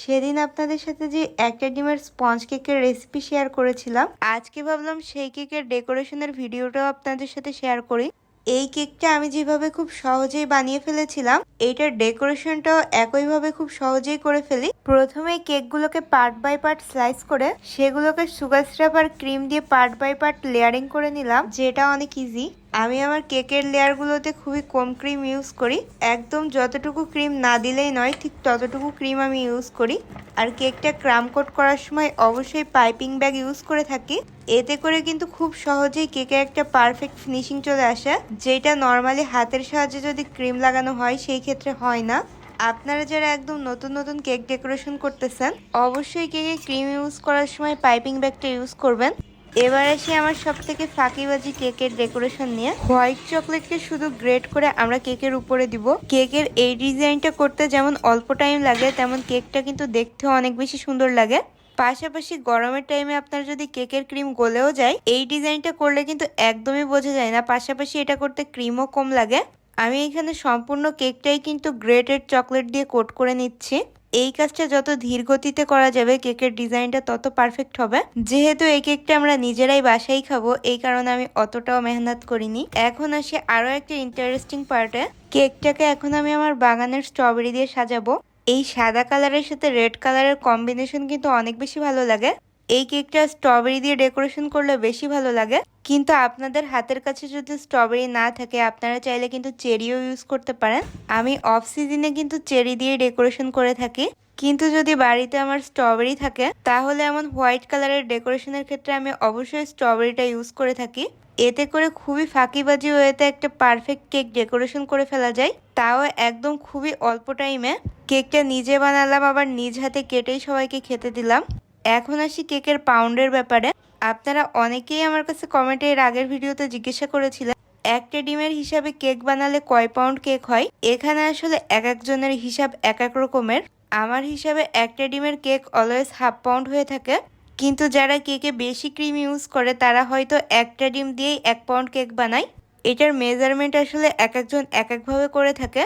সেদিন আপনাদের সাথে যে একটা ডিমের স্পঞ্জ কেকের রেসিপি শেয়ার করেছিলাম, আজকে ভাবলাম সেই কেকের ডেকোরেশনের ভিডিওটাও আপনাদের সাথে শেয়ার করি। এই কেকটা আমি যেভাবে খুব সহজেই বানিয়ে ফেলেছিলাম, এইটার ডেকোরেশনটাও একইভাবে খুব সহজেই করে ফেলি। প্রথমে কেকগুলোকে পার্ট বাই পার্ট স্লাইস করে সেগুলোকে সুগার সিরাপ আর ক্রিম দিয়ে পার্ট বাই পার্ট লেয়ারিং করে নিলাম, যেটা অনেক ইজি। আমি আমার কেকের লেয়ারগুলোতে খুবই কম ক্রিম ইউজ করি, একদম যতটুকু ক্রিম না দিলেই নয় ঠিক ততটুকু ক্রিম আমি ইউজ করি। আর কেকটা ক্রাম কোট করার সময় অবশ্যই পাইপিং ব্যাগ ইউজ করে থাকি, এতে করে কিন্তু খুব সহজেই কেকে একটা পারফেক্ট ফিনিশিং চলে আসে, যেটা নর্মালি হাতের সাহায্যে যদি ক্রিম লাগানো হয় সেই ক্ষেত্রে হয় না। আপনারা যারা একদম নতুন নতুন কেক ডেকোরেশন করতেছেন, অবশ্যই কেকে ক্রিম ইউজ করার সময় পাইপিং ব্যাগটা ইউজ করবেন। এবার আসি আমার সব থেকে ফাঁকিবাজি কেকের ডেকোরেশন নিয়ে। হোয়াইট চকলেটকে শুধু গ্রেট করে আমরা কেকের উপরে দিব। কেকের এই ডিজাইনটা করতে যেমন অল্প টাইম লাগে, তেমন কেকটা কিন্তু দেখতেও অনেক বেশি সুন্দর লাগে। পাশাপাশি গরমের টাইমে আপনার যদি কেকের ক্রিম গলেও যায়, এই ডিজাইনটা করলে কিন্তু একদমই বোঝা যায় না। পাশাপাশি এটা করতে ক্রিমও কম লাগে। আমি এখানে সম্পূর্ণ কেকটাই কিন্তু গ্রেটেড চকলেট দিয়ে কোট করে নিচ্ছি। এই কাজটা যত ধীর গতিতে করা যাবে কেকের ডিজাইনটা তত পারফেক্ট হবে। যেহেতু এই কেকটা আমরা নিজেরাই বাসায় খাবো, এই কারণে আমি অতটাও মেহনত করিনি। এখন আসি আরো একটা ইন্টারেস্টিং পার্টে। কেকটাকে এখন আমি আমার বাগানের স্ট্রবেরি দিয়ে সাজাবো। এই সাদা কালারের সাথে রেড কালারের কম্বিনেশন কিন্তু অনেক বেশি ভালো লাগে। এই কেকটা স্ট্রবেরি দিয়ে ডেকোরেশন করলে বেশি ভালো লাগে, কিন্তু আপনাদের হাতের কাছে যদি স্ট্রবেরি না থাকে আপনারা চাইলে কিন্তু চেরিও ইউজ করতে পারেন। আমি অফ সিজনে কিন্তু চেরি দিয়ে ডেকোরেশন করে থাকি, কিন্তু যদি বাড়িতে আমার স্ট্রবেরি থাকে তাহলে এমন হোয়াইট কালারের ডেকোরেশনের ক্ষেত্রে আমি অবশ্যই স্ট্রবেরিটা ইউজ করে থাকি। এতে করে খুবই ফাঁকিবাজি ওয়েতে একটা পারফেক্ট কেক ডেকোরেশন করে ফেলা যায়, তাও একদম খুবই অল্প টাইমে। কেকটা নিজে বানালাম, আবার নিজ হাতে কেটেই সবাইকে খেতে দিলাম। এখন আসি কেকের পাউন্ডের ব্যাপারে। আপনারা অনেকেই আমার কাছে কমেন্টে এর আগের ভিডিওতে জিজ্ঞাসা করেছিলেন একটা ডিমের হিসাবে কেক বানালে কয় পাউন্ড কেক হয়। এখানে আসলে এক একজনের হিসাব এক এক রকমের। আমার হিসাবে একটা ডিমের কেক অলওয়েজ হাফ পাউন্ড হয়ে থাকে, কিন্তু যারা কেকে বেশি ক্রিম ইউজ করে তারা হয়তো একটা ডিম দিয়েই 1 পাউন্ড কেক বানায়। এটার মেজারমেন্ট আসলে এক একজন এক একভাবে করে থাকে।